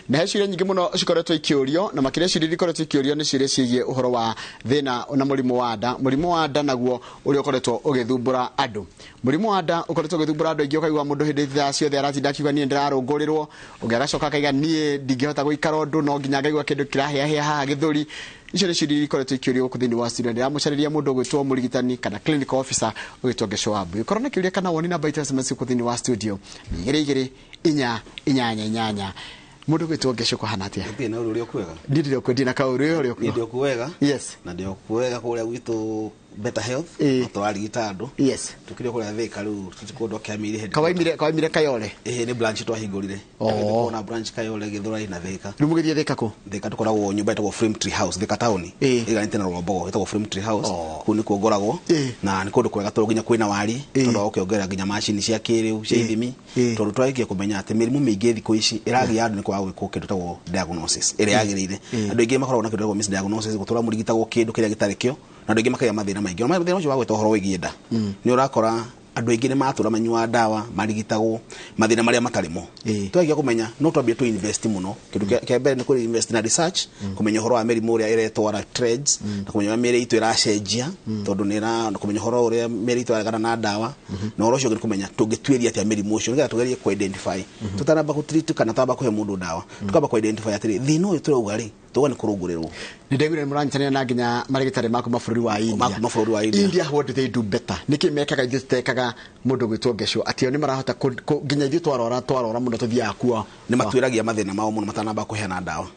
na heciria nyingi muno cikoretwo ikĩũrio na makĩria ciria ikoretwo ikĩũrio nĩ ciria ciĩgiĩ ũhoro wa thĩna na mũrimũ wa nda naguo ũrĩa ũkoretwo ũgĩthumbũra andũ. Mũrimũ wa nda ũkoretwo ũgĩthumbũra andũ aingĩ, ũkaigua mũndũ hĩndĩ ĩrĩa ciothe aratinda akiuga niĩ ndĩrarũngũrĩrwo, ũngĩ agacoka akaiga niĩ ndingĩhota gũikara ũndũ, no nginya ngaigua kĩndũ kĩrahĩahĩa haha gĩthũri. Icio nĩ ciria ikoretwo ikĩũrio gũkũ thĩinĩ wa studio. Ndĩramũcarĩria mũndũ ũgwĩtwo mũrigitani kana clinical officer ũgwĩtwo Gĩcũwambũ. Ũkorwo na kĩũria kana woni namba itũ SMS gũkũ thĩinĩ wa studio 2288. Mundu gwitwo Gĩcũ kuhana atia? Ndina uri kwega. Ndiri kwendina na kauri uri kwega. Ndio kwega. Yes. Na ndio kwega kuria gwitu better health. Twarigita andu. Yes. Tukire kuria thika riu tukundu kiamiri head. Kawaimire Kayole. Ni branch twahingurire. Tukona branch Kayole Gĩthũrai na thika. Riu mugithie thika ku? Thika tukoragwo nyumba itagwo Frame Tree House thika town. Iganite na Rombo itagwo Frame Tree House. Ku ni kuongoragwo na ni kundu kwega tondu nginya kwina wari tondu ukiongerera nginya machine cia kiriu cia ithimi tondu twagiye kumenya ati mirimu mingi thiku ici iragia andu ni kwa gwikwo kindu tagwo diagnosis iri yagirire. Andu aingi makoragwo na kindu tagwo misdiagnosis gutura murigitagwo kindu kiria gitari kio na andu aingi makagia mathina maingi. Mathina macio wagweta uhoro wigie nda ni urakora andu aingi ni matura manyua ndawa marigitagwo mathina maria matarimo. Twagiye kumenya no twambie tu invest muno kindu kia mbere ni ku invest na research kumenya uhoro wa mirimu uria iretwara trends na kumenya mĩrĩ itu iracenjia tondu ni ra kumenya uhoro uria mĩrĩ itu iragana na ndawa na uhoro ucio ni kumenya tungituĩria atia mirimu ucio nigetha tugerie ku identify tutanamba ku treat kana tamba kuhe mundu ndawa tukamba ku identify atiri thina uyu turauga ri tugane kurungũrĩrwo. Ni ndegwire mũranyitania na nginya marigitari maku mabũrũri wa India. What do they do better? Niki mekaga ithuĩ tekaga mundu gwitwo Gĩcũ atio ni marahota nginya ithuĩ twarora muno tuthiaga kuo ni matuĩragia mathina mao muno matanamba kuheana ndawa.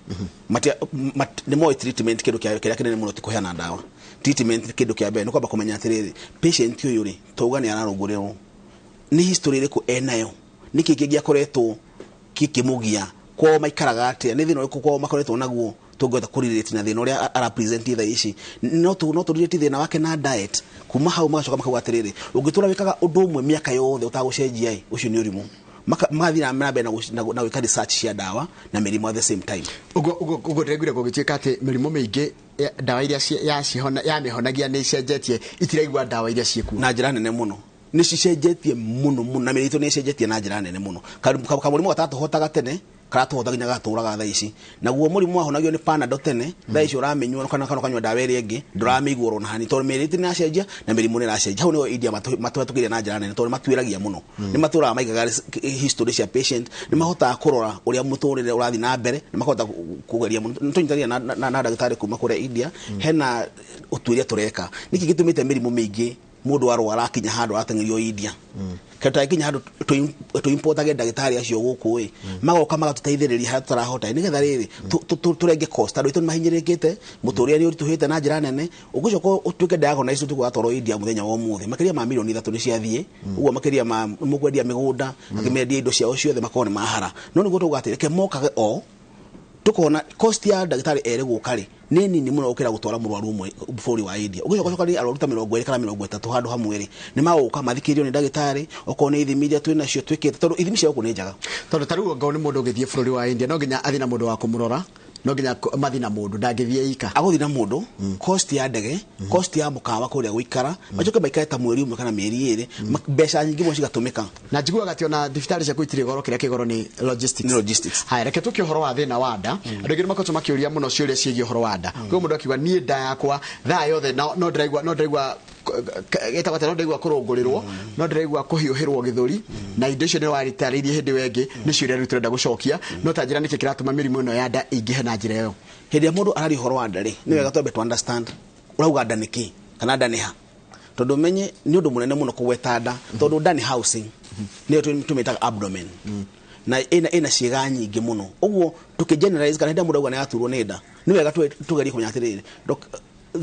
Ni mo treatment kindu kiria kinene muno ti kuheana ndawa. Treatment kindu kia mbere ni kwamba kumenya atiriri patient uyu ri tuga ni ararungũrĩrwo ni history iriku enayo niki kingi akoretwo kikimugia kwa maikaraga atia ni thina uriku kwa makoretwo naguo tungota kurirate na thina uria ara present itha ici no turirate thina wake na diet kuma hau magacoka makauga atiriri ungitura wikaga undu umwe miaka yothe utagucenjia ucio ni urimu magathira mrambe na wika research cia ndawa na mirimu at the same time. Ugo ndegwire gugituika ati mirimu mingi ndawa iria ya mihonagia ni cenjetie itiraigua ndawa iria cieku na njira nene muno ni cicenjetie muno na mĩrĩ itu ni cenjetie na njira nene muno. Kamurimu gatatuhotaga tene karatuhotaga nginya gaturaga thaa ici naguo murimu wahonagio ni Panadol tene thaa ici uramenywa kana kanywa ndawa ĩrĩa ĩngĩ ndũramĩigua ro na hani tondu mĩrĩ itu ni acenjia na mĩrimu ni iracenjia. Hau ni India matũhĩtũkĩire na njira nene tondu matuĩragia muno ni matũraga maigaga history cia patient ni mahotaga kurora uria mũtũrĩre ũrathi na mbere ni mahota kugeria muno. Nĩtũnyitaria na ndagĩtarĩ kuma kũrĩa India hena ũtuĩria tureka niki gĩtũmĩte mĩrimu mĩingĩ mundu arwara akinya handu atengerio India kata ikinya handu to importage ndagĩtarĩ acio gũkũ magoka magatũteithĩrĩria harĩa tutarahota nigetha rĩrĩ turenge cost andu itu mahinyĩrĩkĩte mũtũrĩre ni ũritũhĩte na njĩra nene ũgũcoka ũtuĩke diagnosis tukatwarwo India mũthenya wa ũmũthĩ makiria ma milioni 3 ni ciathiĩ ũguo makiria ma mũkwendia mĩgũnda akĩmendia indo ciao ciothe makone mahara no nĩguo tugatĩre ke mokage o tukona cost ya ndagĩtarĩ ere gũkarĩ ni nini muno ukira gutwara murwaru umwe before wa India ugicoka ni aruta 20 kana 30 handu hamwe ri ni maguka mathikirio ni ndagitari okone ithimi iria twina cio twikite tondu ithimi cia ni njaga tondu taru ngao ni mundu ugithie bũrũri wa India no nginya athina mundu wa kumurora no nginya mathina mundu ndangithie ika aguthina mundu cost ya ndege cost ya mukawa kuria guikara macoke baikare ta mweri umwe kana mieri iri mbeca nyingi mo cigatumika na njiguaga ati ona thibitari cia kuitire goro kiria kigoro ni logistics ha reke tuki uhoro wa thina wa nda andu ngi makoto makiuria muno ciuria ciegi uhoro wa nda kwi mundu akiuga nie nda yakwa thaa yothe no ndiraigua geta no ndiraigua kurungũrĩrwo no ndiraigua kuhiuhirwo gĩthũri na indo icio ni waritaririe hindi wengi ni ciuria rĩu turenda gucokia no ta njira niki kiratuma mirimu ino ya nda ingĩhe na njira ĩyo hindi ya mundu arari uhoro wa nda ri ni wega twambe to understand urauga nda niki kana nda ni ha tondu menye ni undu munene muno kugweta nda tondu nda ni housing ni tumitaga abdomen na ina ciĩga nyingĩ muno ũguo tukigeneralize kana nda mundu auga ni aturwo ni nda ni wega tugerie kumenya atiriri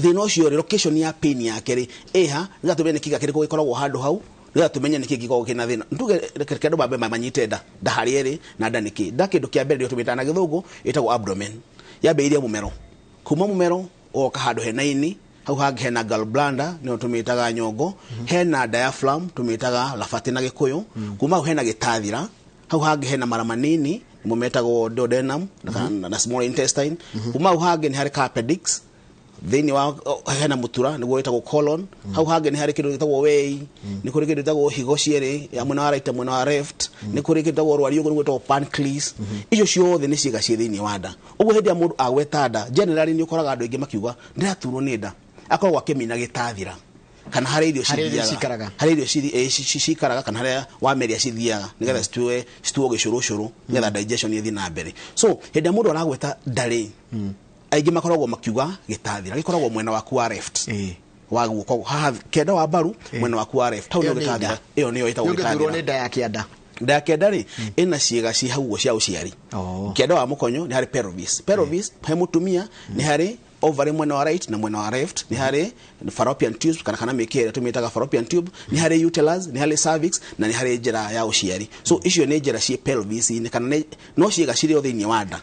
thina ucio location ya pain yake ri eha nga tumenye kiga kiri gukoragwo handu hau nga tumenye niki gikoragwo kina thina ntuge kendo babe manyite nda hari eri na nda niki nda kindu kia mbere tumita na githungu itagwo abdomen yabe iria mumero kuma mumero oka handu hena ini hau hangi hena gallbladder ni tumitaga nyongo hena diaphragm tumitaga lafati na gikuyu kuma hena gitathira hau hangi hena mara manini mumetagwo duodenum na small intestine kuma hangi ni hari appendix thini wa hena mutura niguo wetagwo colon hau hangi ni hari kindu gitagwo wei ni kuri kindu gitagwo higo ciere ya mwena wa right mwena wa left nĩ kũrĩ kĩtagwo rwariũngũ nĩ gwĩtagwo pancreas icio ciothe nĩ ciĩga ciĩ thĩinĩ wa nda ũguo hĩndĩ ya mũndũ agweta nda generally nĩ ũkoraga andũ aingĩ makiuga ndĩraturwo nĩ nda akoragwo akĩmina gĩtathira kana harĩ irio cikaraga kana harĩa wameria cithiaga nĩgetha cituo gĩcũrũcũrũ nĩgetha digestion ĩthiĩ na mbere so hĩndĩ ya mũndũ aragweta ndarĩ aingĩ makoragwo makiuga gĩtathira gĩkoragwo mwena waku wa left wa guoko haha kĩanda wa mbaru mwena waku wa left hau nĩ gĩtathira ĩyo nĩyo ĩtagwo gĩtathira nĩ nda ya kĩanda nda ya kĩanda rĩ ĩna ciĩga ci hau cia ũciari kĩanda wa mũkonyo nĩ harĩ pelvis he mũtumia nĩ harĩ ovary mwena wa right na mwena wa left ni hari fallopian tubes kana mĩkiha tumĩtaga fallopian tube ni hari uterus ni hari cervix na ni hari njĩra ya ũciari so icio nĩ njĩra cie pelvis ni kana no ciĩga cirĩ thĩinĩ wa nda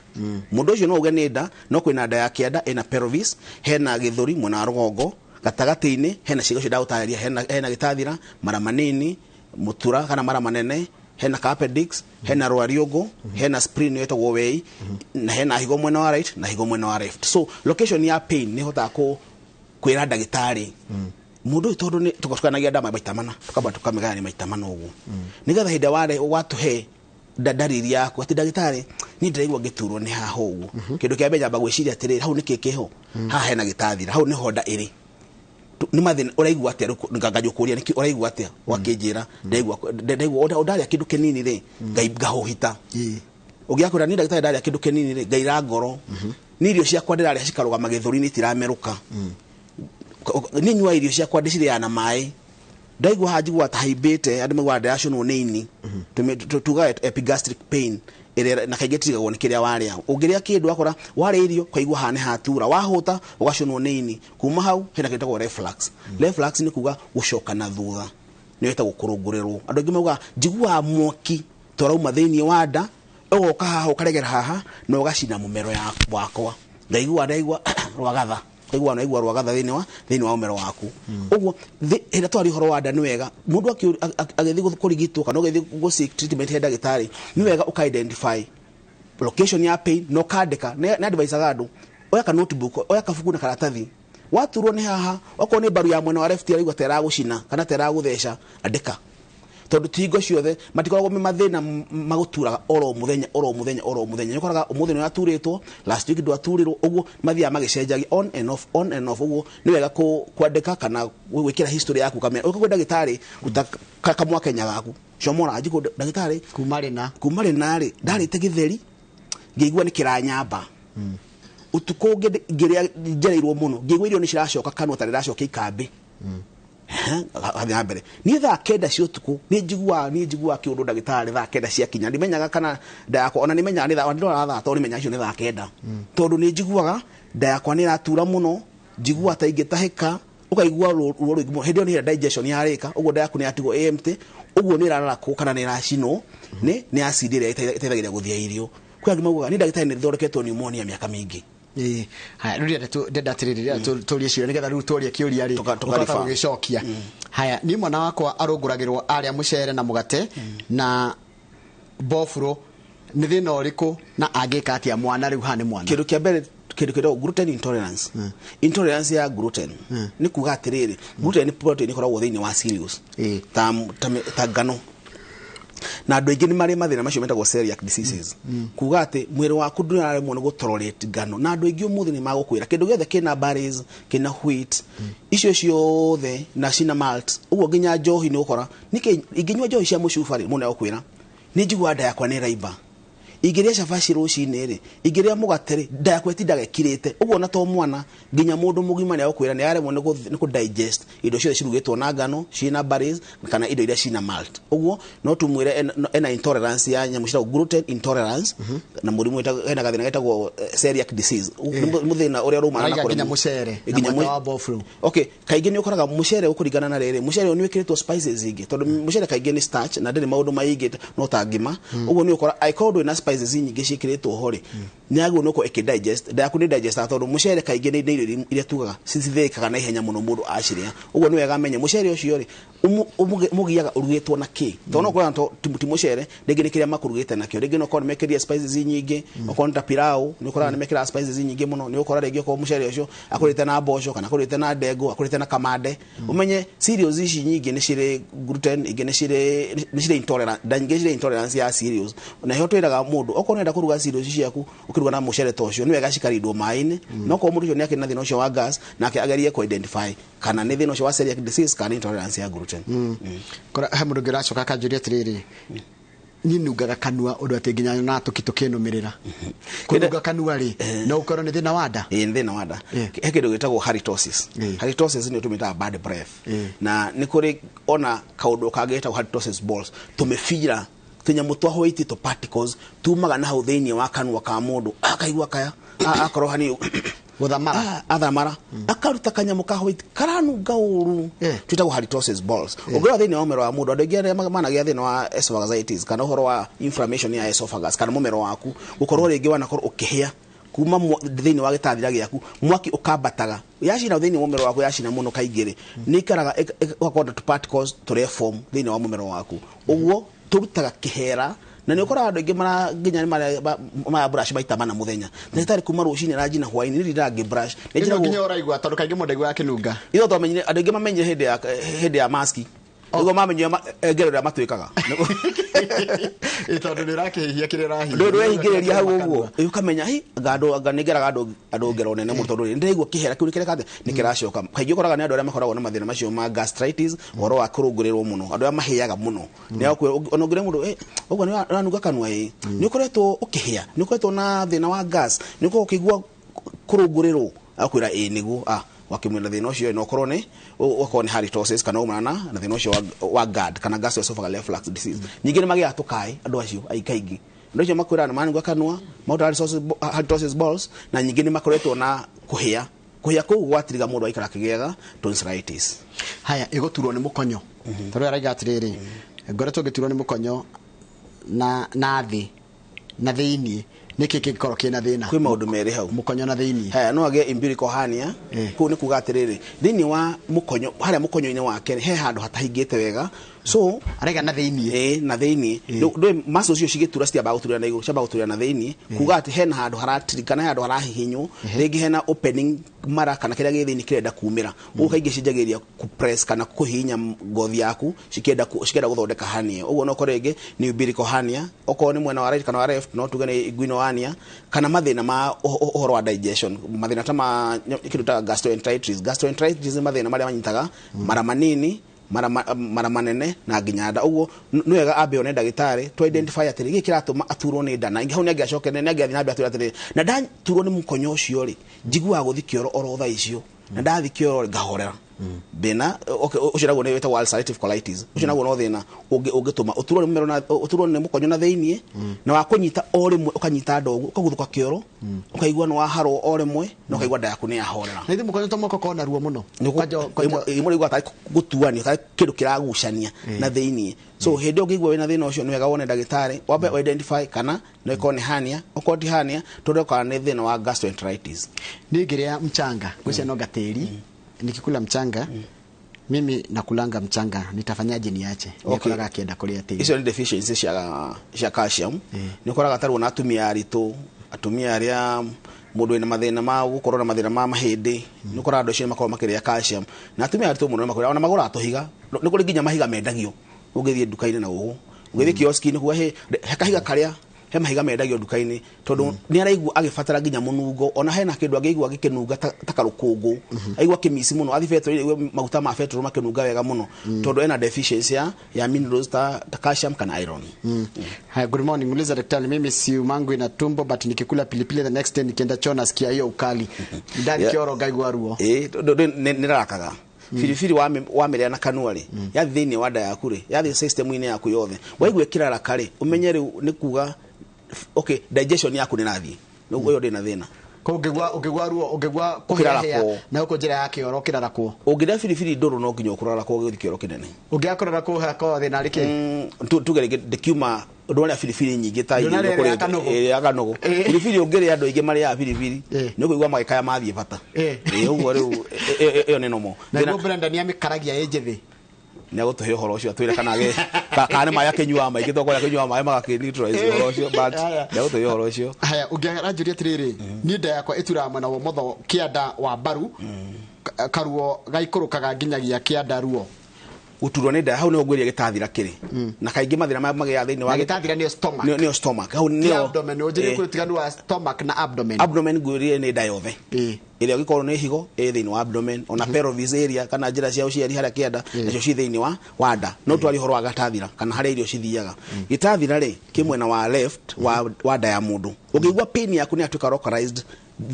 mũndũ ũcio no uge nĩ nda no kwĩna nda ya kĩanda ĩna pelvis hena gĩthũri mwena wa rũgongo gatagatĩ-inĩ hena ciĩga cio ndagũtarĩria hena gĩtathira mara manini mũtura kana mara manene hena appendix hena rwariũngũ hena spleen yetagwo wei na hena higo mwena wa right na higo mwena wa left so location ya pain ni hotaga kwĩra ndagĩtarĩ mũndũ ũyũ tondũ nĩ tũkanagia nda maita mana tukamba tukamĩgania maita mana ũguo nĩgetha hĩndĩ watũhe ndariri yaku atĩ ndagĩtarĩ ni ndĩraigua ngĩturwo nĩ haha ũguo kĩndũ kĩa mbere nyamba gwĩciria atĩrĩrĩ hau nĩ kĩho haha hena gĩtathira hau nĩho nda ĩrĩ ni mathina ũraigua atĩa ngangajũkũria niki ũraigua atĩa wakĩnjĩra ndaigua ndarĩa kĩndũ kĩnini rĩ ngahũhita ũgĩakũra ni ndagĩtarĩ ndarĩa kĩndũ kĩnini rĩ ngaira ngoro ni irio ciakwa ndĩrarĩa cikarũgama gĩthũri-inĩ itiramerũka ni nyua irio ciakwa ndĩcirĩaga na maĩ ndaigua haha njigua ta haimbĩte andũ maigua ndĩraconwo nĩ ini tugaga epigastric pain na kaingĩ tigagwo nĩ kĩrĩa warĩa ũngĩrĩa kĩndũ akora warĩa irio kaigua hane hatura wahũta ũgaconwo nĩ ini kuma hau hena kĩndũ gĩtagwo reflux nĩ kuga gũcoka na thutha nĩ wĩtagwo kũrũngũrĩrwo andũ aingĩ mauga njiguaga mwaki tũrauma thĩinĩ wa nda ũgoka haha ũkaregera haha na ũgacina mũmero wakwa ndaigua rwagatha kaigua rwagatha thĩinĩ wa ũmero waku ũguo hĩndĩ twari ũhoro wa nda nĩ wega mũndũ agĩthiĩ kũrigitwo kana ũgĩthiĩ gũ-seek treatment he ndagĩtarĩ nĩ wega ũka-identify location ya pain na ũkandĩka nĩ advice-aga andũ oya ka notebook oya kabuku na karatathi waturwo nĩ haha okorwo nĩ mbaru ya mwena wa left araigua ta ĩragũcina kana ta ĩragũtheca andĩka tondu tingo ciothe matikoragwo mathina maguturaga oro muthenya nĩ ũkoraga ũmũthĩ nĩ waturĩtwo last week ndwaturirwo ũguo mathiaga magĩcenjagia on and off ũguo nĩ wega kwandĩka kana gwĩkĩra history yaku kamera ũkakwĩ ndagĩtarĩ ruta kamwakenya gaku comora njiko ndagĩtarĩ kuma rĩ narĩ ndarĩte gĩtheri ngĩigua nĩ kĩranyamba utuko ngĩrĩa njereirwo mũno ngĩigua irio nĩ ciracoka kanua ta rĩracokia ikambĩ mbere ni thaa kenda cia ũtukũ ni njiguaga kĩũndũ ndagĩtarĩ thaa kenda ciakinya ndimenyaga kana nda yakwa ona nimenyaga ni thaa ndĩrathaa tondũ nimenya icio nĩ thaa kenda tondũ ni njiguaga nda yakwa nĩ ĩratura mũno njigua ta ingĩtahĩka ũkaigua ruo rũingĩ mũno hĩndĩ ĩyo nĩ digestion yarĩka ũguo nda yaku nĩ yatigwo empty ũguo nĩ ĩrarakwo kana nĩ ĩracinwo nĩ acid ĩrĩa ĩteithagĩrĩria gũthĩa irio kwĩ angĩ maugaga ni ndagĩtarĩ nĩ thondeketwo pneumonia mĩaka mĩingĩ haya rĩu ndatirĩrĩria tũrie ciũria nĩgetha rĩu tũrie kĩũria rĩ ũkahota gũgĩcokia haya ni mwana wakwa arũngũragĩrwo arĩa mũcere na mũgate na bofuro nĩ thĩna ũrĩkũ na angĩka atĩa mwana rĩu haha nĩ mwana kĩndũ kĩa mbere kĩndũ kĩrĩa gluten intolerance intolerance ya gluten nĩ kuga atĩrĩrĩ gluten nĩ protein ĩkoragwo thĩinĩ wa cereals ta ngano na andũ aingĩ nĩ marĩ mathĩna macio metagwo celiac diseases kuga atĩ mwĩrĩ waku ndũraremwo nĩ gũtolerate ngano na andũ aingĩ ũmũthĩ nĩ magũkwĩra kĩndũ gĩothe kĩna berries kĩna wheat icio ciothe na cina malt ũguo nginya njohi nĩ ũkora ingĩnyua njohi cia mũcuba-rĩ mũndũ agũkwĩra nĩ njiguaga nda yakwa nĩ ĩraimba ingĩrĩa cabaci rũcinĩ-rĩ ingĩrĩa mũgate-rĩ nda yakwa ĩtindaga ĩkirĩte ũguo na to mwana nginya mũndũ mũgima nĩ agũkwĩra nĩ aremwo nĩ kũdigest indo ciothe cirugĩtwo na ngano cina berries kana indo iria cina malt ũguo no tumwĩre ena intolerance ya nyamũ ciĩtagwo gluten intolerance na mũrimũ ena gathĩna getagwo celiac disease mũthĩna ũrĩa ũraumana na nginya mũcere na mwena wa bofuro okay kaingĩ nĩ ũkoraga mũcere ũkũringana na rĩrĩ mũcere nĩ wĩkĩrĩtwo spices ingĩ tondũ mũcere kaingĩ nĩ starch na ndĩrĩ maũndũ maingĩ no ta ngima ũguo nĩ ũkora aikorwo ndwĩna spices nyingi cikiritwo hori nyago noko ekidigest ndaku ni digest tondu mucere kaingi ni irio iria tugaga cithikaga na ihenya muno mundu aciria uguo ni wega menye mucere ucio ri mugiaga urugitwo na ki tondu ko ti mucere ndege ni kiria makurugite nakio rigi no ko mekeria spices nyingi okonta pilau ni ukora ni mekira spices nyingi muno ni ukora rigi ko mucere ucio akurite na mboco kana akurite na ndego akurite na kamande umenye cereals ici nyingi ni cire gluten igi ni cire intolerance dangi cire intolerance ya cereals na hiyo twiraga mundu okonda nda kuruga cereals ciaku ukiruga na mucere tocio ni wega cikaridwo mai-ini no ko mundu ucio ni akina thina ucio wa gas na agerie ku identify kana ni thina ucio wa celiac disease kana intolerance ya gluten kora he mundu ngiracoka kanjuria atiriri ninungaga kanua undu ati nginya na tukitukinumirira kununga kanua ri no ukorwo ni thina wanda ni thina wanda he kindu gitagwo halitosis halitosis ni tumita bad breath na ni kuri ona kaundu kageta halitosis balls tumefira tunyamu twahoiti to particles tumaga na hau thiini wa kanua ka mundu akaigua kaya akoro hani guthamara athamara akaruta kanyamu ka hoiti karanunga uru twitagwo halitosis balls ogera thiini wa mero wa mundu andu managia thiini wa esophagitis kana uhoro wa inflammation ya esophagus kana mumero waku gukorwo ringi wanakorwo ukihia kuma thiini wa gitathira giaku mwaki ukambataga yacina thiini wa mumero waku yacina muno kaingire ni karaga ugakonda to particles to reform thiini wa mumero waku uguo turutaga kihera na ni ukora andu ingi mara nginya ma brush maita mana muthenya ndagitari kuma rucini ranji na hwaini ni ringi brush ni nginya uraigwa tondu kaingi mundu aigwa akinunga iyo to menyire andu ingi mamenyire hende ya mask ego mamenye engerera matwikaga tondu ni rakihia kirira hi ndu wehingireria hau uguo ukamenya hi nigeraga andu ngero nene mu tondu ndigwa kihera kiu kireka ni kiracoka kaingi ukoraga ni andu aria makoragwo na mathina macio ma gastritis horo wa kurungurirwo muno andu aria mahiaga muno ni onogire mundu uguo ni ranuga kanua ni ukoretwo ukihia ni ukoretwo na thina wa gas ni ukoretwo ukigua kurungurirwo akwira niguo wakimwenda thina ucio no korwo ni ukorwo ni halitosis kana umana na thina ucio wa GERD kana gastroesophageal reflux disease nyingi ni magia tukai andu acio aikaingi ndio cio makwira na mani gwakanua mauta halitosis balls na nyingi ni makoretwo na kuhia kuu gwatiriga mundu aikara kigetha tonsillitis haya igoturwo ni mukonyo tondu araiga atiriri ngoretwo ngiturwo ni mukonyo na thi na thiini niki kikoro kina thina kwi maundu meri hau mukonyo na thiini haya no age umbilical hernia ku ni kuga atiriri thiini wa mukonyo haria mukonyo-ini wake he handu hatahingite wega so arega na thiini na thiini ndo muscles cio cigitura ciamba guturira na iguru ciamba guturira na thiini kuga ati hena handu haratirikana handu harahihinyo ringi hena opening mara kana kiria githiini kirenda kumira ukaingi cijagiria ku press kana kuhinya ngothi yaku cikenda guthondeka hernia uguo no korege ni umbilical hernia oko ni mwena wa right kana wa left no tugane inguinal kana mathina ma uhoro wa digestion mathina ta ma kindu ta gastroenteritis mathina maria manyitaga mara manini mara manene na nginyanda uguo ni wega ambe one ndagitari to identify atiri giki kiratuma aturwo ni nda na ingi hau ni angiacoke ni angiathi na ambe aturwo atiri na ndaturwo ni mukonyo ucio ri njigua guthi kioro oro tha icio na ndathi kioro ngahorera bena ucio naguo ni wetagwo ulcerative colitis ucio naguo no thina ungituma uturwo ni mumero na uturwo ni mukonyo na thiini na wa kunyita o rimwe ukanyita ndogo ukaguthuka kioro ukaigua no waharo o rimwe na ukaigua nda yaku ni yahorera na mukonyo to moko kona ruo muno imuri igwa ta gutuani ta kindu kiragucania na thiini so hindi ungigwa wina thina ucio ni wega wone ndagitari wambe identify kana no ikone hernia okoti hernia tondu kana ni thina wa gastroenteritis ni ngiria mchanga gwicia no gateri nikikula mchanga mimi nakulanga mchanga nitafanyaje niache nikoraga kienda kulia tiri icio ni deficiency cia calcium nikoraga tarwo na atumia aria mundu ina mathina ma gukorwo na mathina ma mahindi nikoraga ndo cio makorwo makiria calcium na atumia aritu muno makorwo na magura atuhiga nikuri nginya mahiga mendagio ungithie duka-ini na ugu ungithie kioski-ini kuwa he kahiga karia he mahiga mendagio duka-ini tondu ni araigua agifatara nginya munungo ona hena kindu agigua gikinunga ta karukungu aigua kimisi muno athi fetro maguta ma fetro makinunga wega muno tondu ena deficiency ya minerals ta calcium kana iron. Hi, good morning. Uliza daktari, mimi si umangu ina tumbo but nikikula pilipili the next day nikienda choo nasikia hiyo ukali ndani kioro gaigua ruo ni rakaga firifiri wa mere na kanuari ya thini wa nda yaku ri ya system ine yaku yothe waigwe kirara kare umenye ri ni kuga okay digestion yaku ni nathi nugo yo ndina thina ungegwa ruo ungegwa kuhehea na uko njira yake oro kirara ku ungida filifili ndoro no nginya ukurara ku githi kioro kinene ungiakorora ku hako thina rike tugere the cuma ndona filifili nyingi ta iri kuri akanogo filifili ungere andu ingi mari ya filifili ni kuigwa magikaya mathie bata uguo riu iyo ni nomo na Brenda ni amikaragia ejethi ni agutuhe horo ucio twire kana ge kana maya kenyua maingi toko ya kenyua mai magakinitralize horo ucio but ni agutuhe horo ucio haya ungiaranjuria tiriri ni nda yakwa itura mwana wa motho kianda wa baru karuo gaikurukaga nginyagia kianda ruo uturwo ni nda hau ni ngweria gitathira kiri na kaingi mathira magya thiini wa gitathira ni stomach ni stomach hau ni abdomen ujiri kutiganu wa stomach na abdomen ngweria ni nda yothe ile gikorwo ni higo thiini wa abdomen ona pelvis area kana njira cia uciari haria kianda nacio ci thiini wa nda no twari horo wa gatathira kana haria irio cithiaga gitathira ri kimwena wa left wa nda ya mundu ukigwa pain yaku ni atuika localized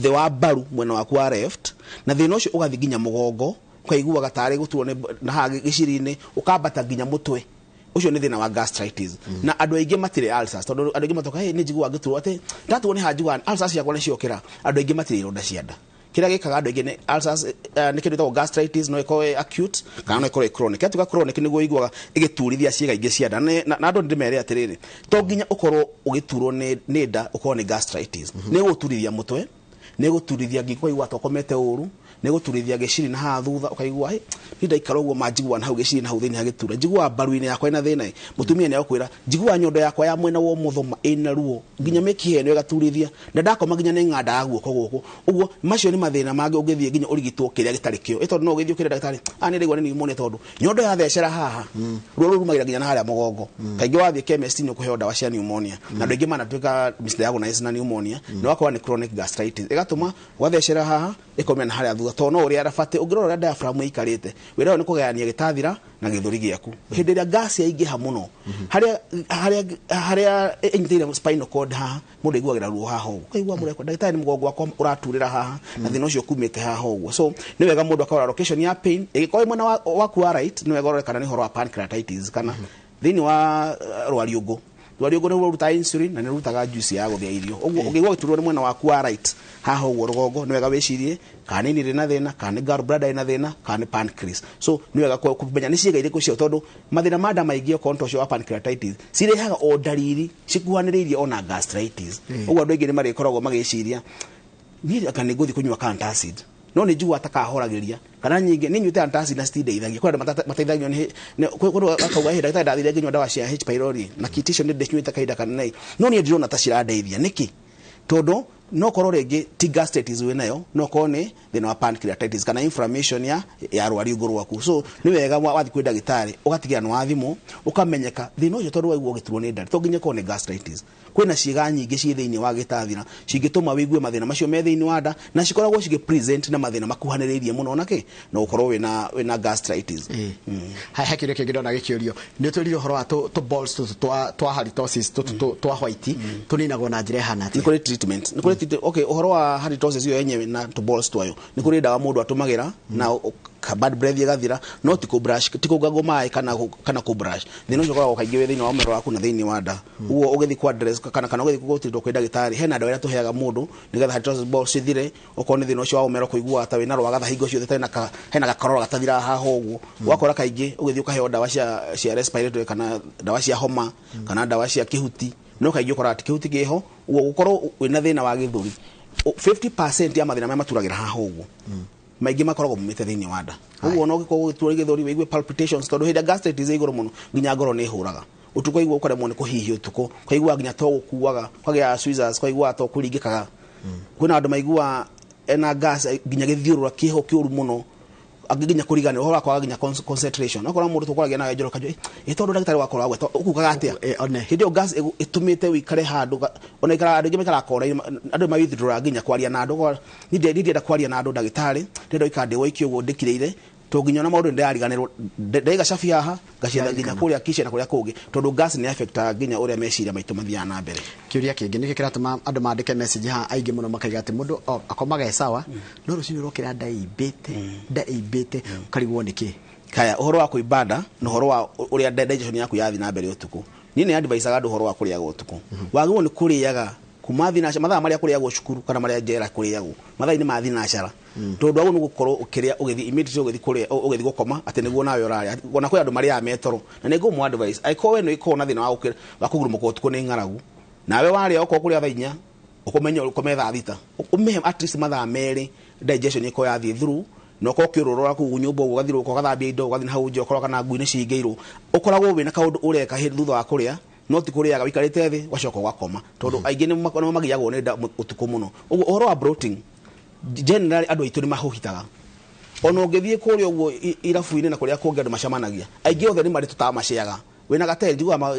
the wa baru mwena waku wa left na thina ucio ugathi nginya mugongo kwaigua gatari gutuo na ha giciri-ini ukambata nginya mutwe ucio ni thina wa gastritis na andu aingi matire ulcers tondu andu aingi matoka ni njigua giturwo ati ndatuo ni hajuan ulcers ciakwa ni ciokira andu aingi matire ironda cia nda kira gikaga andu aingi ni ulcers ni kindu ta gastritis no ikoe acute kana no ikoe chronic atuka chronic ni guiguaga igiturithia ciega ingi cia nda na andu ndimere atiriri to nginya ukorwo ugiturwo ni nda ukorwo ni gastritis ni guturithia mutwe ni guturithia ngikwa igwa tokomete uru ni guturithia giciri na ha thutha ukaigua ni ndaikara uguo manjigua na hau giciri na hau thini hagitura njigua baru-ini yakwa ina thina mutumia ni akwira njigua nyondo yakwa ya mwena wa muthoma ina ruo nginya mekihe no gaturithia na ndakoma nginya ni nganda ya guoko guku uguo macio ni mathina mangi ungithie nginya urigitwo kiria gitari kio ito no ugithio kiria daktari ani ndigwa ni pneumonia tondu nyondo ya thecera haha ruo rumagira nginya na haria mugongo kaingi wathie chemist ni ukuheo dawa cia pneumonia na ndingi mana twika misdiagnosis na pneumonia no akwa ni chronic gastritis igatuma wathecera haha ikomena na haria thutha tono uri arafate ungirora diaphragm ikarite wira ni kugayania gitathira na githuri giaku hindi ria gas yaingiha muno haria inyitire spinal cord haha mundu iguagira ruo haha uguo kaigua mureko ndagitari mugongo wakwa uraturira haha na thina ucio kumite haha uguo so ni wega mundu akora location ya pain igikoi mwena waku wa right ni wega urore kana ni horo wa pancreatitis kana thini wa rwariungu rwariungu ni ruta insulin na ni rutaga juice ya guthia irio uguo ungigwa giturwo ni mwena waku wa right haha uguo rugongo ni wega wicirie kana ni rina thina kana gallbladder ina thina kana pancreas so ni wega kumenya ni ciega iriku cio tondu mathina manda maingi o contour wa pancreatitis cirehaga o dariri cikuhaniriirie ona gastritis uguo andu aingi ni marikoragwo magiciria ni kana nguthi kunywa antacid no ni njigua atakahoragiria kana nyingi ni nyute antacid na stidithagia kwa mateithagio ni kundu akauga he daktari ndathire nginywa dawa cia H pylori na kitisho ni ndenyuite kaida kana nei no ni ndirona ta cirandeithia niki tondu no korwo ringi ti gastritis we nayo no korwo ni thina wa pancreatitis kana inflammation ya rwariungu rwaku so ni wega wathi kwi ndagitari ugatigira no wathimu ukamenyeka thina ucio tondu waigua giturwo ni ndari to nginya korwo ni gastritis kwina ciega nyingi ci thiini wa gitathira cingituma wigue mathina macio me thiini wa nda na cikoragwo cigi present na mathina makuhaniriirie muno nake no ukorwo wina gastritis hakire kingindo na gikiurio ni turirio horo wa to balls to halitosis to white tuninago na njira hana ni kuri treatment ni kuri okay uhoro wa halitosis yo yenyewe na to balls twayo ni kuri dawa mundu atumagira na bad breath igathira no tiko brush tiko gago mai kana ku brush thino njokora ukaingi we thini wa umero waku na thini wa nda uo ugithi kwa dress kana ugithi kugutitwo kwa ndagitari hena dawa ira tuheaga mundu nigetha halitosis balls cithire ukoni thino ucio wa umero kuigua ata wina rwagatha hingo cio thete na hena gakorora gatathira haha uguo wakora kaingi ugithi ukaheo dawa cia respiratory kana dawa cia homa kana dawa cia kihuti no kaingi ukora ati kihuti giho uo gukorwo wina thina wa githuri 50% ya mathina maya maturagira haha uguo maingi makoragwo mumite thiini wa nda uguo no gikorwo gituri githuri wigue palpitations tondu hinda gastritis iguru muno nginya ngoro ni huraga utuko igua ukoremwo ni kuhihia utuko kwaigua nginya to gukuaga kwagia tweezers kwaigua to kuringikaga kuna andu maigua ena gas nginya githiurura kiho kiuru muno aginya kurigana uhora kwa aginya concentration akora mundu tukoragia nawe njoro kajo tondu ndagitari wakora agweta ukukaga atia hindi gas itumite wikare handu ona ikara andu ngimekara kora andu ma withdraw aginya kwaria na andu ni ndienda kwaria na andu ndagitari ndienda ikande waikio ugo ndikireire to nginya na maundu ndariganirwo ndaiga cabi haha ngaciatha nginya kuria kisha na kuria kungi tondu gas ni affect nginya uria meciria maitu mathia na mbere kiuria kingi ni kiratuma andu mandike message ha aingi muno makaiga ati mundu akomaga sawa no rucini rokira ndaibite karigwo niki kaya uhoro wa kuibada no uhoro wa uria digestion yaku yathi na mbere utuku ni advice aga uhoro wa kuria utuku wagwo ni kuriaga kuma thinacara mathaa maria kuriagwo cukuru kana maria njera kuriagwo mathaa ni ma thinacara tondu agu nugukorwo ukiria ugithi immediately ugithi kuria ugithi gukoma ati niguo nawe urari ona kwi andu maria metoro na niguo mu advice aiko we no ikona thina wa kugurumuka utuko ni ngaragu nawe waria uko kuria thaa 4 ukomenya ukome thaa 6 umehe at least mathaa meri digestion iko yathi through no ko kirorora ku nyumba ugathirwo ko gathambia indo ugathi hau nje ukora kana ngui ni cingeirwo ukoragwo wina kaundu ureka hindi thutha wa kuria no ti kuriaga wikarite thi wacoka gwakoma tondu aingi ni magiyagwo ni utuko muno uguo uhoro wa bloating generally andu aitu ni mahuhitaga ono ngithie kuria uguo irafu-ini na kuria kungi andu macamanagia aingi othe ni mari tutamaciaga wina gateli njigua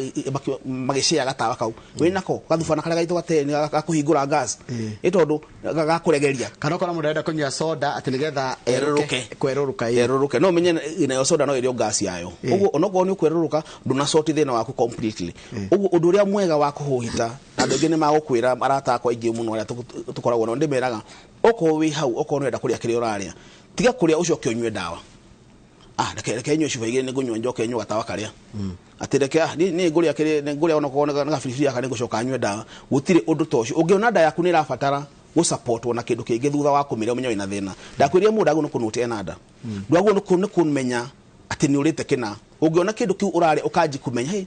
magicea gatawa kau wina ko gathubana karia gaito gateli gakuhingura gas itondu gakuregeria kana ukora mundu arenda kunywa soda ati nigetha eruruke no menye ina soda no irio gas yayo uguo onoko ni kweruruka nduna sort thina waku completely uguo undu uria mwega wa kuhuhita andu ingi ni magukwira marata akwa ingi muno aria tukoragwo no ndimeraga oko wi hau oko no enda kuria kiri uraria tiga kuria ucio kionywe dawa reke nywe cuba igire nigunywa njoke nywa gatawa karia ati reke ni nguria kiri ni nguria ona kuona na gafirifiri aka ningucoka nywe dawa gutire undu tocio ungiona nda yaku ni rafatara go support ona kindu kingi thutha wa kumira umenya wina thina ndakwiria mundu agu nukunuti enada ndwagu nukumenya ati ni urite kina ungiona kindu kiu urari ukaji kumenya hey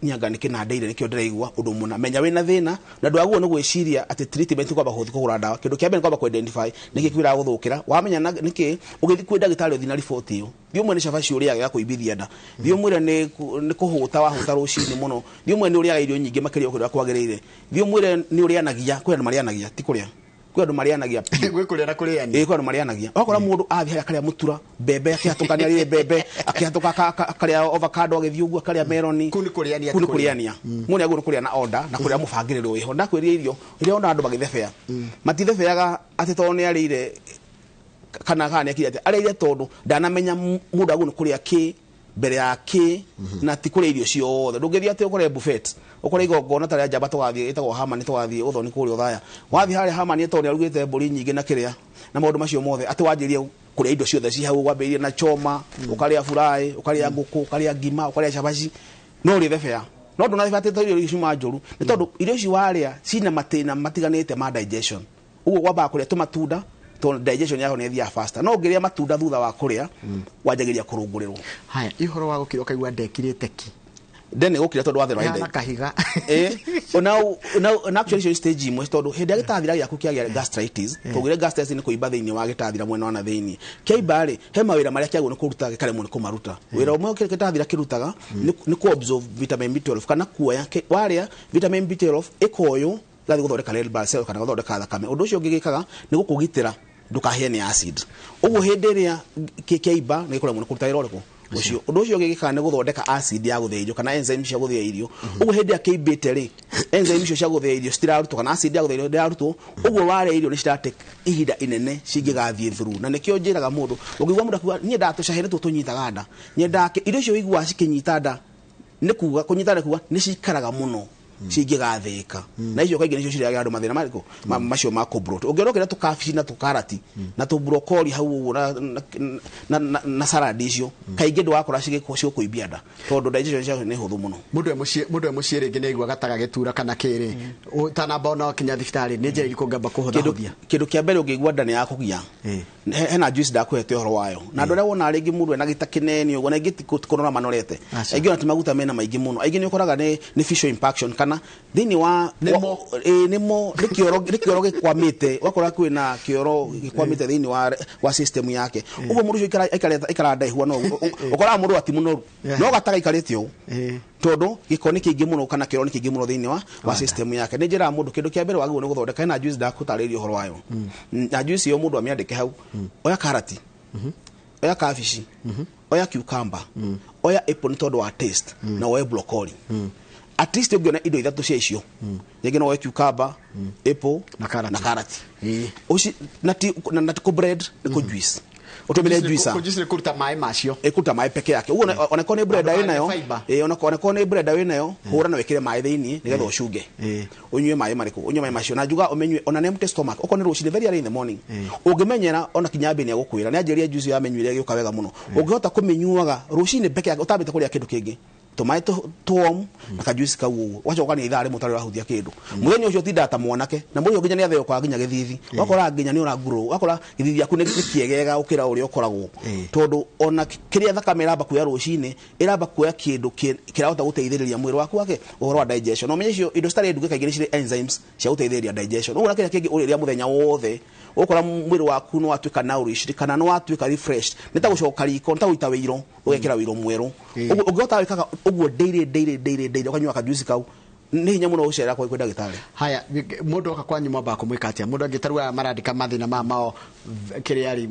nyanga nikina ndeire nikio ndiraigua undu muna menya wina thina na ndwagu no gwiciria ati treatment kwamba huthi kugura dawa kindu kiambe kwamba ku identify niki kwira guthukira wamenya niki ugithi kwi ndagitari uthi na report iyo thio mwene shabashi uri ya kuibithia nda thio mwire ni kuhuta wa huta rucini muno thio mwene uri ya irio nyingi makiria kuria kwagiriire thio mwire ni uri anagia kwenda mari anagia ti kuria kwenda mari anagia gwe kuria na kuriani kwenda mari anagia wakora mundu athi haya karia mutura bebe akiatukania ri bebe akiatuka karia avocado agithiugua karia meloni kuni kuriania mune agu kuria na order na kuria mubangiriro wiho ndakwiria irio iria ona andu magithebea matithebea ati to ni arire kana kana akiri ati arire tondu ndanamenya mundu agu kuria ki mbere yake na ti kuria irio ciothe ndungithia ati ukore buffet ukore igongona taria njamba tugathie itagwo hamani tugathie uthoni kuria uthaya wathi hari hamani to ni arugite mburi nyingi na kiria na maundu macio mothe ati wanjirie kuria indo ciothe ci hau wambirie na choma ukaria furai ukaria nguku ukaria ngima ukaria shabashi no ri thebea no ndunathibatite irio icio manjuru ni tondu irio icio waria cina matina matiganite ma digestion uguo gwamba kuria tumatunda to digestion yako ni thia faster no ngiria matunda thutha wa kuria wanjagiria kurungurirwo haya ihoro wa gukira ukaigua ndekirite ki ndene gukira tondu wathe rwa kahiga na actually stage imwe tondu hindi agitathira yaku kia gastritis tugire gastritis ni kuimba thiini wa gitathira mwena wana thiini kiaiba ri he mawira maria kiagu ni kuruta gikare mu ni kumaruta wira umwe gitathira kirutaga ni ku absorb vitamin B12 kana kuoya waria vitamin B12 ikoyo gathi guthondeka red blood cell kana guthondeka thakame undu ucio ngigikaga ni gukugitira ndukahie ni acid uguo hindi ria kiaiba ni kuria mu kuruta wira uriko ucio undu ucio ngigikaga ni guthondeka acid ya gutheirio kana enzyme cia guthia irio uguo hindi ya kiaibite ri enzyme cia guthia irio stiraruto kana acid ya guthia irio ndiraruto uguo ware irio ni ciratake ihinda inene cingigathie through na nikio njiraga mundu ungigwa mundu akuga nie ndatucahere tunyitaga nda nie ndake irio icio igwa cikinyita nda ni kuga kunyita kuga ni cikaraga muno cingigathika na icio kaingĩ nicio ciriaga andu mathina mariko macio ma kubrot ungerokera tukabici na tukarati na tu broccoli hau na salad icio kaingĩ ndwakora cigiko kuibia nda tondu digestion cio ni huthu muno mundu mucie ringi ni igwa gataga gitura kana kiri utanamba ona kinya thibitari ni njira iriko ngamba kuhuthuthia kindu kia mbere ungigwa nda ni yakugia hena juice ndakuhete horo wayo na andu aria wona ringi mundu ena gita kinene uguo na ngiti kunora manorete aingi ona timaguta mena maingi muno aingi ni ukoraga ni visual impaction kana thini wa nimo rikioro gikwamite wakora kwina kioro gikwamite thini wa system yake uguo mundu ucio ikara ndaihu no ukora mundu ati muno no gataga ikarite u tondu gikoni kingi muno kana kioro ni kingi muno thini wa system yake ni njira mundu kindu kia mbere wagwo ni guthondeka ina juice ndakutaririo horo wayo na juice yo mundu amiandike hau oya karati oya kabici oya cucumber oya apple ni tondu wa taste na oya broccoli at least ugiona indo ithatu cia icio yegena oya cucumber apple na karati uci na ko bread ko juice utumile juice kujisire kuruta mai macio ekuruta mai peke yake uguo ona kone bread ayo ona kone bread ayo nayo hura na wekire mai thiini nigetha ucuge unywe mai mariko unywe mai macio na juga umenywe ona na empty stomach ukone rucine very early in the morning ungimenyera ona kinyambe ni agukwira ni anjeria juice ya menywire gioka wega muno ungihota kumenyuaga rucine peke yake utabite kuria kindu kingi tumai tuom na kajuice kau wacoka ni ithare mutari rahuthia kindu muthenya ucio tinda ta mwanake na muthenya nginya ni atheo kwa nginya githithi wakora nginya ni ora nguru wakora githithi yaku ni kiegega ukira uri ukoragwo tondu ona kiria thakame iramba kuya rucini iramba kuya kindu kirahota guteithiriria mwiri waku wake uhoro wa digestion no menye cio indo stare nduge kaingire cire enzymes cia guteithiriria digestion ugura kiria kingi uriria muthenya wothe ukora mwiri waku no watuika nourished kana no watuika refreshed nita gucoka riko nita guita wiro ugekira wiro mweru ugota wikaga uguo daily ukanywa kajuice kau ni hinya muno ucera kwa kwenda gitari haya mundu akakwanyu mwamba kumwika atia mundu angitarua marandika mathina mao kiriari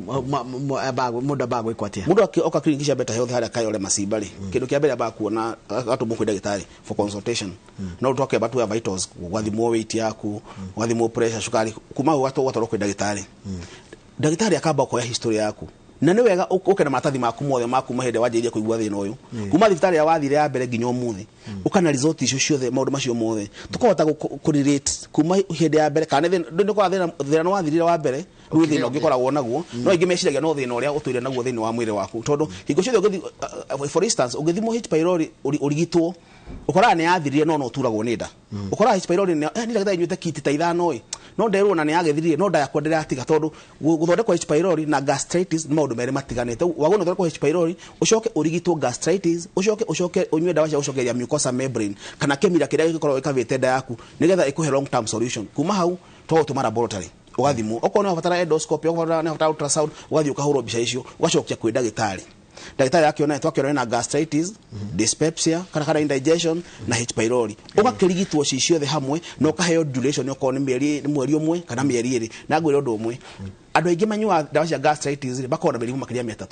mundu ba gwikwa atia mundu oka klinikisha better health haria kayole masimba ri kindu kia mbere ba kuona atumu kwenda gitari for consultation no talk about your vitals gwathimo weight yaku gwathimo pressure sukari kuma watu kwenda gitari ndagitari akamba kwa history yaku na ni wega ukena matathi maku mothe maku mahende wanjiria kuigua thina uyu kuma thibitari ya wathire ya mbere nginya umuthi ukana result icio ciothe maundu macio mothe tukahota ku relate kuma hende ya mbere kana ndi kwa thina no wathirire wa mbere ru thina ungikoragwo naguo no ingi meciragia no thina uria utuire naguo thina wa mwiri waku tondu hingo ciothe ugithi for instance ugithimo H pylori urigitwo ukora ni yathirire no turagwo ni nda ukora H pylori ni ndagitari nyuite kiti ta ithano no nderwo na ni yagethirire no nda yakwa ndira atiga tondu guthondekwa H pylori na gastritis ni maundu mere matiganite wagona guthondekwa H pylori ucoke urigitwo gastritis ucoke unywe dawa cia ucokeria mucosa membrane kana kemira kiria gikorwo ikavite nda yaku nigetha ikuhe long term solution kuma hau to tuma laboratory ugathimo okona ubatara endoscopy ubatara ultrasound ugathi ukahurwo bica icio ugacokia kwenda gitari ndagitari akiona twakiona na gastritis dyspepsia kana indigestion na H pylori ugakirigitwo ciothe hamwe no kaheo duration yoko ni mweri umwe kana mieri iri na gwire undu umwe andu aingi manyua dawa cia gastritis bakona mirimu makiria 300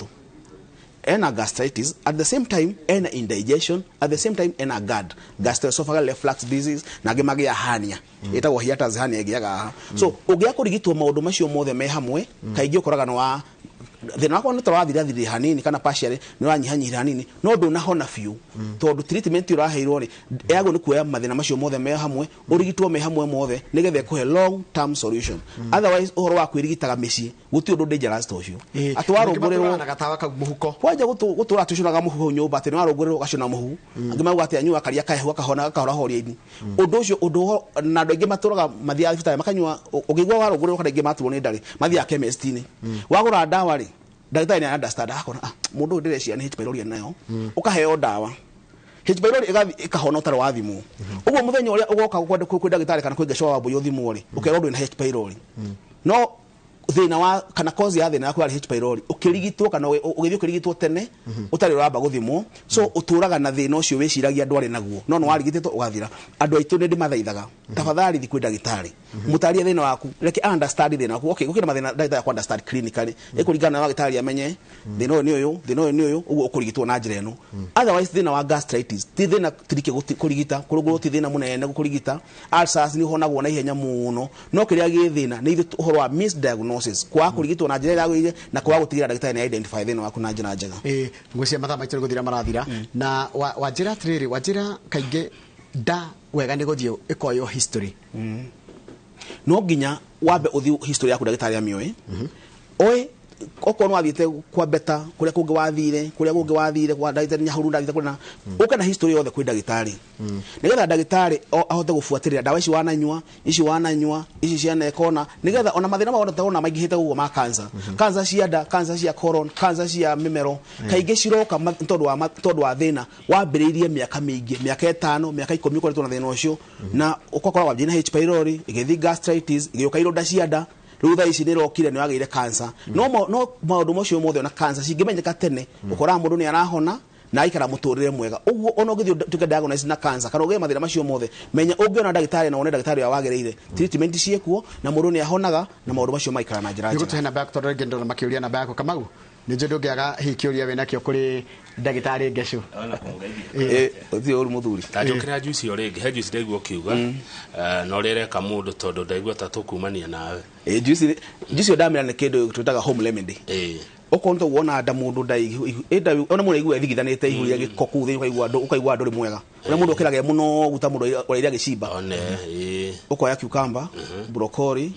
ena gastritis at the same time ena indigestion at the same time ena GERD gastroesophageal reflux disease na gemagia hernia etagwo hiatus hernia egiaga so ugia kurigitwo maundu macio mothe me hamwe kaingi ukoraga no wa thina wako nitwathira hanini kana partially ni wanyihanyira hanini no ndu nahona fiu tondu treatment uraheirwo ri yago ni kuoya mathina macio mothe me hamwe urigitwo me hamwe mothe nigethe kuhe long term solution otherwise uhoro wa kwirigitaga micii guti undu dangerous to cio atwarunguriro na gatawa ka muhuko kwanja gutura tucunaga muhuko nyumba ati ni warunguriro gacuna muhu angimauga ati anyua karia kahehu kahona kahora horieni undu ucio undu na andu aingi maturaga mathia thibitari makanyua ugigwa warunguriro kana ingi maturwo ni ndari mathia chemist ni wagura dawa ri ndagitari ni understand akona mundu ndirecia ni H pylori nayo ukaheo dawa H pylori ikahona utari wa thimu uguo muthenya uria ugoka kwenda ndagitari kana kwingesho wa mbuyo thimu ri ukero ndu na H pylori no thina wa kana cause ya thina yakwa H pylori ukirigitwo kana ugithio kirigitwo tene utari uramba guthimwo so uturaga na thina ucio wiciragia ndwari naguo no no warigititwo ugathira andu aitu ndi mathaithaga tafadhali thi kwenda gitari mutarie thina waku reke understand thina waku okay gukira mathina ndagitari kwa understand clinically ikuringana na gitari amenye thina ni uyu uguo ukurigitwo na njira eno otherwise thina wa gastritis ti thina tirike kurigita kurugwo ti thina munene gukurigita ulcers ni honagwo na ihenya muno no kiria gi thina ni uhoro wa misdiagnosis kwa kurigitwo na njira yagwire na kwa gutigira ndagitari ni identify thina waku na njira njega ngwĩcia mathaa maitũ guthira marathira na wajira triri wajira kainge da wega ni guthio ikoyo history no nginya wambe uthi history yaku ndagitari amioi oi oko no athite kwa beta kuria kungi wathire kwa ndagitari nyahuru ndagitari kuna ukana history yothe kwa ndagitari nigetha ndagitari ahote gufuatirira dawa ici wananyua ici ciana ekona nigetha ona mathina maona taona maingihite uguo ma cancer cia nda cancer cia colon cancer cia mimero kaingi ciroka tondu wa thina wambiriirie miaka mingi miaka 5 miaka 10 ukoretwo na thina ucio na ukakora wabjina H pylori igithi gastritis igioka ironda cia nda rutha ici ni rokire ni wagire cancer no maundu macio mothe na cancer cingimenyeka tene ukora mundu ni arahona na ikara muturire mwega uguo ono githio tuke diagnose na cancer kana uge mathina macio mothe menya ungiona ndagitari na one ndagitari ya wagereire treatment ciekuo na mundu ni ahonaga na maundu macio maikara na njira njega nigutuhena back to regendo na makiuria na back kamau ni njundo ngiaga hikiuria we nakio kuri ndagitari ngesho ona kongeithia uthi uru muthuri tajukira juice orengi he juice ndaigua kiuga no rereka mundu tondu ndaigua ta tukumania nawe juice ndamira ni kindu tutaga home remedy okonto wona nda mundu ndai ona mundu igua thigithanite ihuria gikoku thi ukaigua nduri mwega ona mundu okirage muno guta mundu uriria gicimba one ukoya cucumber broccoli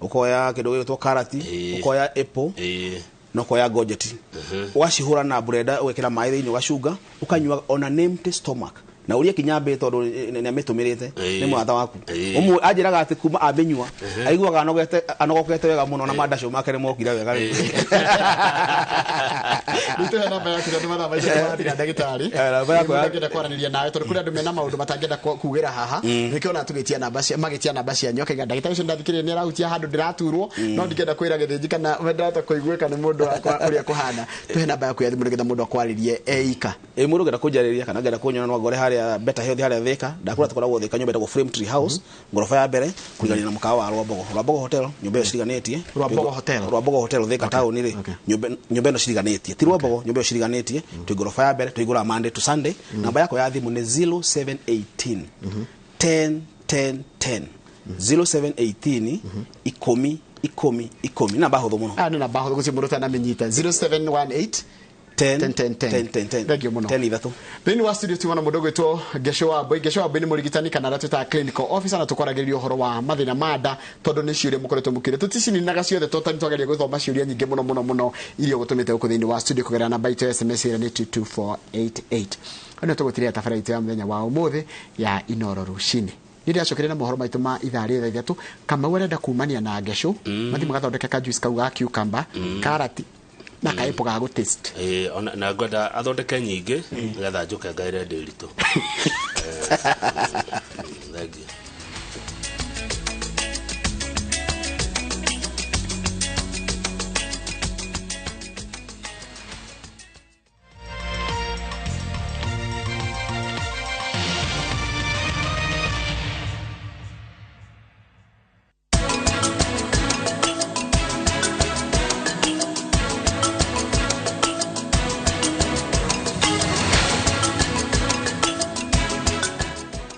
ukoya kindu gitwa carrot ukoya apple no koya gojeti washihura na breda wekera mai thini washunga ukanywa on an empty stomach na uria kinyambe tondu ni amitumirite ni mwatha waku umwe ajiraga ati kuma abenywa aiguaga anogokete wega muno na mandasho make ni mokira wega ri nito hena baya kindu matha maisha mathira ndagitari baya kwenda kwaraniria nawe tondu kuri andu mena maundu matangenda kugira haha nikiona tugitia namba cia magitia namba cia nyoka ga ndagitari cio ndathikire ni arahutia handu ndiraturwo no ndikenda kwira githiji kana wendata kuiguika ni mundu wakwa uria kuhana tuhe namba yaku ya thimu nigetha mundu akwaririe eika mundu ngenda kunjariria kana ngenda kunyona no gore haria better health haria thika ndakura tukoragwo thika nyumba etagwo Frame Tree House ngorofa ya mbere kuigania na mukawa wa Rwambogo Hotel nyumba iyo ciriganetie Rwambogo Hotel thika town ri nyumba ino ciriganetie ti Rwambogo nyumba iyo ciriganetie tu ngorofa ya mbere tuigura Monday to Sunday namba yako ya thimu ni 0718 10 10 10 0718 10 namba hotho muno ni namba hotho guci mundu tana menyita 0718 10 thank you muno 10 ithatu thini wa studio tiwana mundu gwitwo Gesho Wambui ni murigitani kana ratuta clinical officer na tukwaragiria uhoro wa mathina manda tondu ni ciuria mukoretwo mukire tuticini naga ciothe totani twageria guthoma ciuria nyingi muno irio gutumite uko thini wa studio kugera namba itu SMS ira ni 22488 ana tugutiria tafaraiti ya mthenya wa umuthi ya Inoro rucini ndio acokire na mohoro maitu ma ithari tha ithatu kama werenda kumania na Gesho mathi magathondeka ka juice kauga cucumber carrot na kaipo ga go taste na ngoda athondeke nyingi ngetha njuke ngaire ndiritu thank you.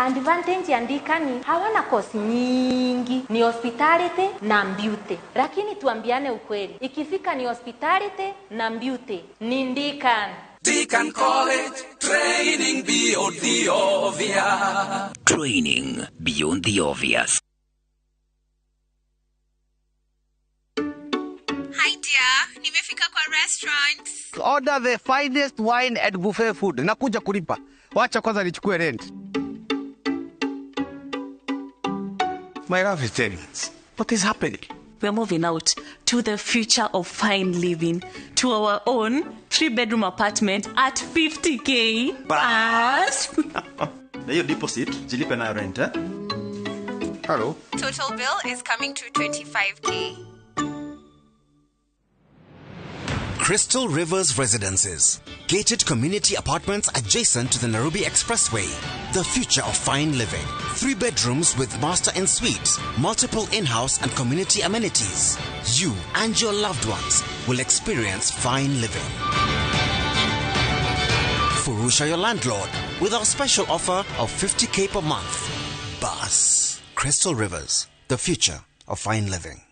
Advantage ya Ndikani hawana kosi nyingi, ni hospitality na beauty. Lakini tuambiane ukweli, ikifika ni hospitality na beauty ni Ndikani. Deacon College, training beyond the obvious. Training beyond the obvious. Hi dear, nimefika kwa restaurant. Order the finest wine and buffet food. Nakuja kulipa. Wacha kwanza nichukue rent. My love is telling us. What is happening? We're moving out to the future of fine living, to our own 3-bedroom apartment at 50K. But na hiyo deposit jilipe na rent eh? Hello. Total bill is coming to 25K. Crystal Rivers Residences. Gated community apartments adjacent to the Nairobi Expressway. The future of fine living. 3 bedrooms with master en suites, multiple in-house and community amenities. You and your loved ones will experience fine living. Furusha your landlord with our special offer of 50K per month. Bus. Crystal Rivers. The future of fine living.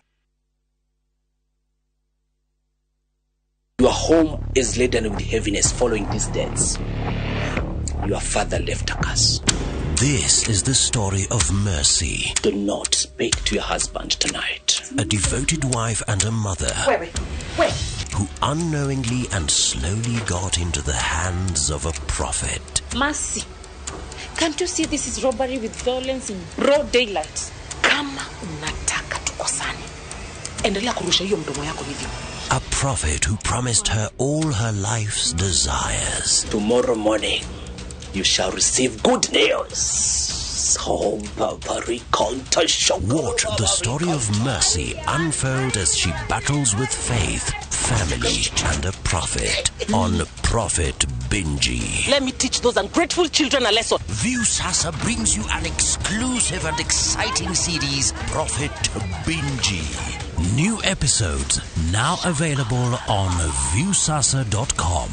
Your home is laden with heaviness following these deaths. Your father left a curse. This is the story of Mercy. Do not speak to your husband tonight. A devoted wife and a mother. Wait. Who unknowingly and slowly got into the hands of a prophet. Mercy, can't you see this is robbery with violence in broad daylight? Kama unataka tukosane, endelea kurusha hiyo mdomo yako hivyo. A prophet who promised her all her life's desires. Tomorrow morning, you shall receive good news. Watch the story of Mercy unfold as she battles with faith, family, and a prophet on Prophet Benji. Let me teach those ungrateful children a lesson. View Sasa brings you an exclusive and exciting series, Prophet Benji. New episodes now available on viewsasa.com.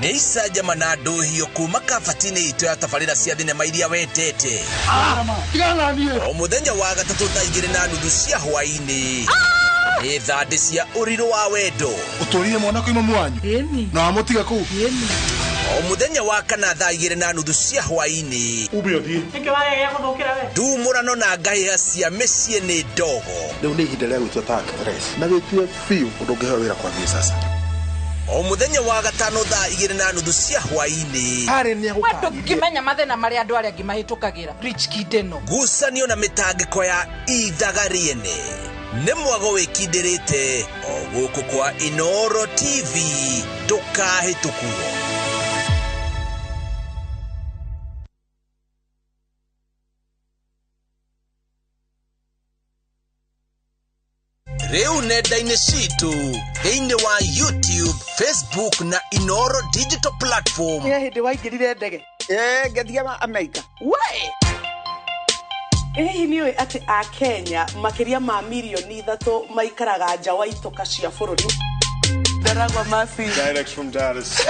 Nisa jamana dohio kuma kafatine ito ya tafarira cia thinema iria wetete. O muthenya wa gatatu thaa 2:30 cia hwaini. Thande cia uriro wa wendo. Utorire mwana ko imamu wanyu. Na amutiga ku. o muthenya wa kana thaa 2:30 cia hwaini ndumurano na ngahĩha cia mĩciĩ nĩ ndogo rĩu nĩ ihinda rĩa gwĩtua tax na gwĩtue biũ ũndũ ũngĩheo wĩra kwambia sasa o muthenya wa gatano thaa 2:30 cia hwaini wendo ngimenya mathĩna marĩa andũ arĩa ngimahĩtũkagĩra rich kid ĩno ngucanio na mĩtangĩko ya ithaga rĩene nĩ mwago wĩkindĩrĩte o gũkũ kwa Inooro TV ndũkahĩtũkuo. Rĩu nenda-inĩ citũ thĩinĩ wa YouTube, Facebook na Inooro digital platform. Nĩ hĩndĩ waingĩrire ndege ngathiĩ Amerika we nĩ oĩ atĩ a Kenya makĩria ma milioni 3 maikaraga nja wa itoka cia bũrũri. Ndaragwa Masi direct from Dallas.